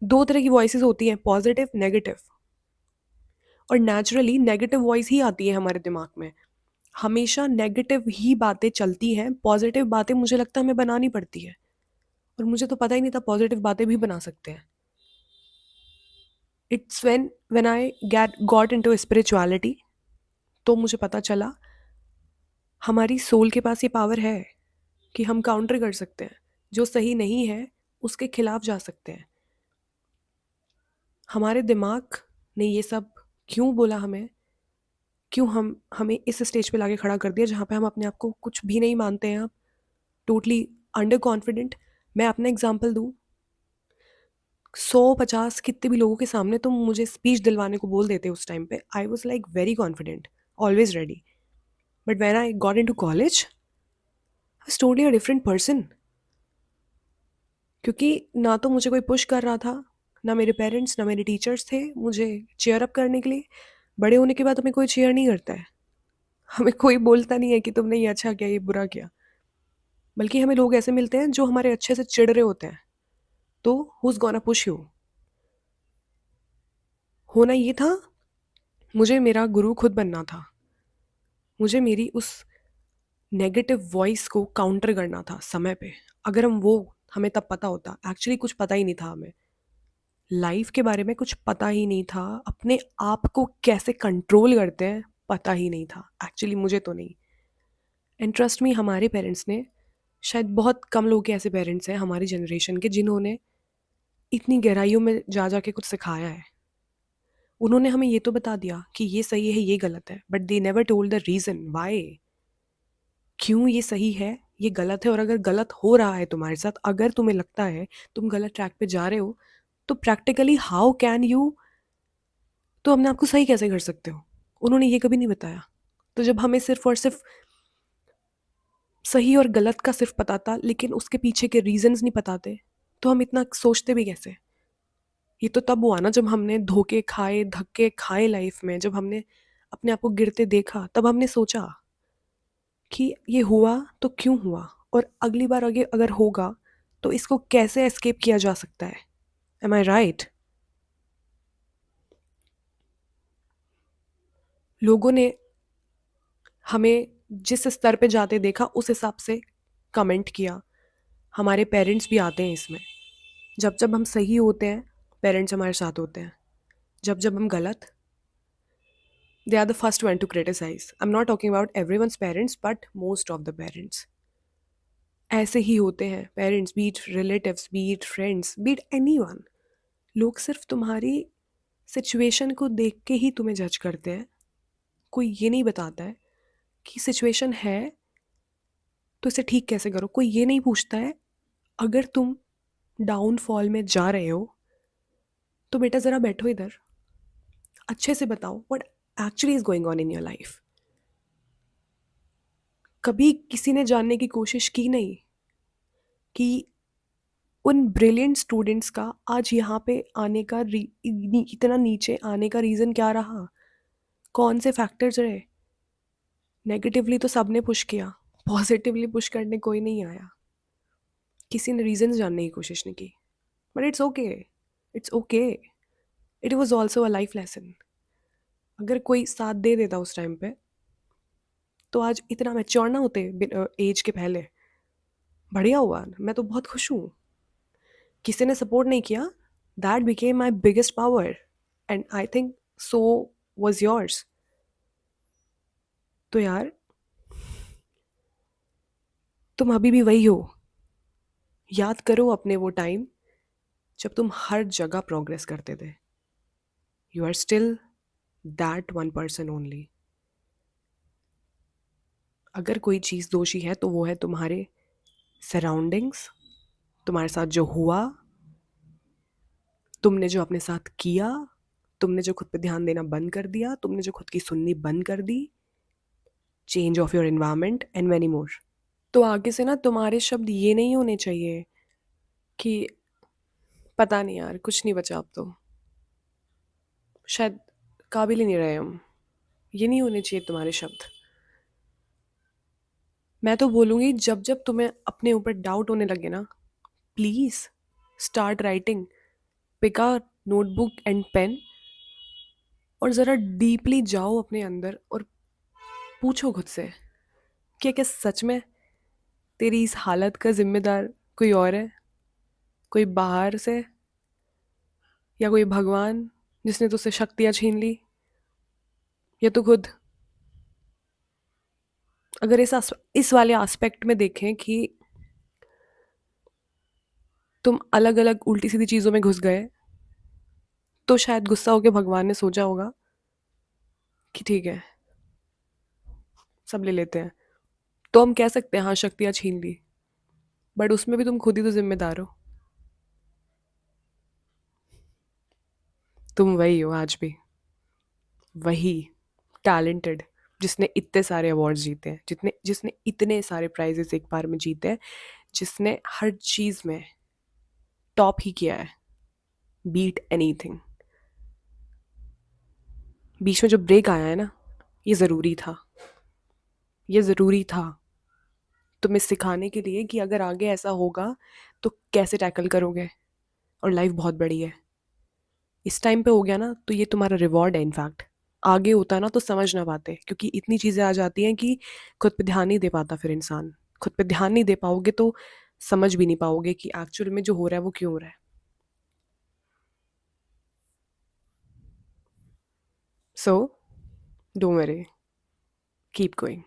दो तरह की वॉइसेस होती हैं, पॉजिटिव, नेगेटिव। और नेचुरली नेगेटिव वॉइस ही आती है हमारे दिमाग में। हमेशा नेगेटिव ही बातें चलती हैं, पॉजिटिव बातें मुझे लगता है हमें बनानी पड़ती है। और मुझे तो पता ही नहीं था पॉजिटिव बातें भी बना सकते हैं। It's when I get got into spirituality, तो मुझे पता चला हमारी सोल के पास ये पावर है कि हम काउंटर कर सकते हैं। जो सही नहीं है उसके खिलाफ जा सकते हैं। हमारे दिमाग ने ये सब क्यों बोला हमें, क्यों हमें इस स्टेज पे लाके खड़ा कर दिया जहाँ पे हम अपने आप को कुछ भी नहीं मानते हैं, अब टोटली अंडर कॉन्फिडेंट। मैं अपना एग्जाम्पल दूँ, 150 कितने भी लोगों के सामने तुम मुझे स्पीच दिलवाने को बोल देते उस टाइम पे, I was like very confident, always ready. But when I got into college, I was totally a different person. क्योंकि ना तो मुझे कोई पुश कर रहा था, ना मेरे पेरेंट्स, ना मेरे टीचर्स थे मुझे चेयर अप करने के लिए। बड़े होने के बाद हमें कोई चेयर नहीं करता है, हमें कोई बोलता नहीं है कि तुमने ये अच्छा किया, ये बुरा किया। बल्कि हमें लोग ऐसे मिलते हैं जो हमारे अच्छे से चिढ़ रहे होते हैं, तो who is gonna push you. होना ये था, मुझे मेरा गुरु खुद बनना था। मुझे मेरी उस नेगेटिव वॉइस को काउंटर करना था समय पे। अगर हमें तब पता होता, एक्चुअली कुछ पता ही नहीं था हमें, लाइफ के बारे में कुछ पता ही नहीं था, अपने आप को कैसे कंट्रोल करते हैं पता ही नहीं था, एक्चुअली मुझे तो नहीं। एंड ट्रस्ट मी, हमारे पेरेंट्स ने, शायद बहुत कम लोग के ऐसे पेरेंट्स हैं हमारी जनरेशन के जिन्होंने इतनी गहराइयों में जा जा के कुछ सिखाया है। उन्होंने हमें ये तो बता दिया कि ये सही है, ये गलत है, but they never told the reason why, क्यों ये सही है, ये गलत है। और अगर गलत हो रहा है तुम्हारे साथ, अगर तुम्हें लगता है तुम गलत ट्रैक पे जा रहे हो, तो प्रैक्टिकली हाउ कैन यू, तो अपने आप को सही कैसे कर सकते हो। उन्होंने ये कभी नहीं बताया। तो जब हमें सिर्फ और सिर्फ सही और गलत का सिर्फ पता था, लेकिन उसके पीछे के रीजंस नहीं पता थे, तो हम इतना सोचते भी कैसे। ये तो तब हुआ ना जब हमने धोखे खाए, धक्के खाए लाइफ में, जब हमने अपने आप को गिरते देखा, तब हमने सोचा कि ये हुआ तो क्यों हुआ, और अगली बार आगे अगर होगा तो इसको कैसे एस्केप किया जा सकता है। एम आई राइट? लोगों ने हमें जिस स्तर पे जाते देखा उस हिसाब से कमेंट किया। हमारे पेरेंट्स भी आते हैं इसमें। जब जब हम सही होते हैं, पेरेंट्स हमारे साथ होते हैं। जब जब हम गलत, they are the first one to criticise. I am not talking about everyone's parents, but most of the parents ऐसे ही होते हैं। Parents, be it relatives, be it friends, be it anyone, लोग सिर्फ तुम्हारी सिचुएशन को देख के ही तुम्हें जज करते हैं। कोई ये नहीं बताता है कि सिचुएशन है तो इसे ठीक कैसे करो। कोई ये नहीं पूछता है अगर तुम डाउनफॉल में जा रहे हो तो बेटा ज़रा बैठो इधर, अच्छे से बताओ what actually is going on in your life. कभी किसी ने जानने की कोशिश की नहीं कि उन ब्रिलियंट स्टूडेंट्स का आज यहाँ पे आने का इतना नीचे आने का रीज़न क्या रहा, कौन से फैक्टर्स रहे। नेगेटिवली तो सबने पुश किया, पॉजिटिवली पुश करने कोई नहीं आया, किसी ने रीजंस जानने की कोशिश नहीं की। But it's okay, it's okay, it was also a life lesson. अगर कोई साथ दे देता उस टाइम पे, तो आज इतना मैच्योर ना होते एज के पहले। बढ़िया हुआ, मैं तो बहुत खुश हूँ। किसी ने सपोर्ट नहीं किया, that became my biggest power, and I think so was yours. तो यार, तुम अभी भी वही हो। याद करो अपने वो टाइम जब तुम हर जगह प्रोग्रेस करते थे। You are still that one person only. अगर कोई चीज़ दोषी है तो वो है तुम्हारे सराउंडिंग्स, तुम्हारे साथ जो हुआ, तुमने जो अपने साथ किया, तुमने जो खुद पे ध्यान देना बंद कर दिया, तुमने जो खुद की सुननी बंद कर दी, change of your environment and many more. तो आगे से ना तुम्हारे शब्द ये नहीं होने चाहिए कि पता नहीं यार, कुछ नहीं बचा अब तो, शायद काबिल ही नहीं रहे हम। ये नहीं होने चाहिए तुम्हारे शब्द। मैं तो बोलूँगी, जब जब तुम्हें अपने ऊपर डाउट होने लगे ना, please start writing. Pick a notebook and pen और ज़रा डीपली जाओ अपने अंदर और पूछो खुद से कि क्या सच में तेरी इस हालत का जिम्मेदार कोई और है, कोई बाहर से, या कोई भगवान जिसने तुझसे शक्तियां छीन ली, या तू खुद। अगर इस वाले एस्पेक्ट में देखें कि तुम अलग अलग उल्टी सीधी चीजों में घुस गए, तो शायद गुस्सा होकर भगवान ने सोचा होगा कि ठीक है, सब ले लेते हैं। तो हम कह सकते हैं हाँ शक्तियां छीन ली, बट उसमें भी तुम खुद ही तो जिम्मेदार हो। तुम वही हो आज भी, वही टैलेंटेड जिसने इतने सारे अवार्ड्स जीते हैं, जितने जिसने इतने सारे प्राइजेस एक बार में जीते हैं, जिसने हर चीज में टॉप ही किया है, बीट एनीथिंग। बीच में जो ब्रेक आया है ना, ये ज़रूरी था, ये ज़रूरी था तुम्हें सिखाने के लिए कि अगर आगे ऐसा होगा तो कैसे टैकल करोगे। और लाइफ बहुत बड़ी है, इस टाइम पे हो गया ना तो ये तुम्हारा रिवॉर्ड है। इनफैक्ट आगे होता ना तो समझ ना पाते, क्योंकि इतनी चीज़ें आ जाती हैं कि खुद पे ध्यान नहीं दे पाता। फिर इंसान खुद पे ध्यान नहीं दे पाओगे तो समझ भी नहीं पाओगे कि एक्चुअल में जो हो रहा है वो क्यों हो रहा है। So don't worry, keep going.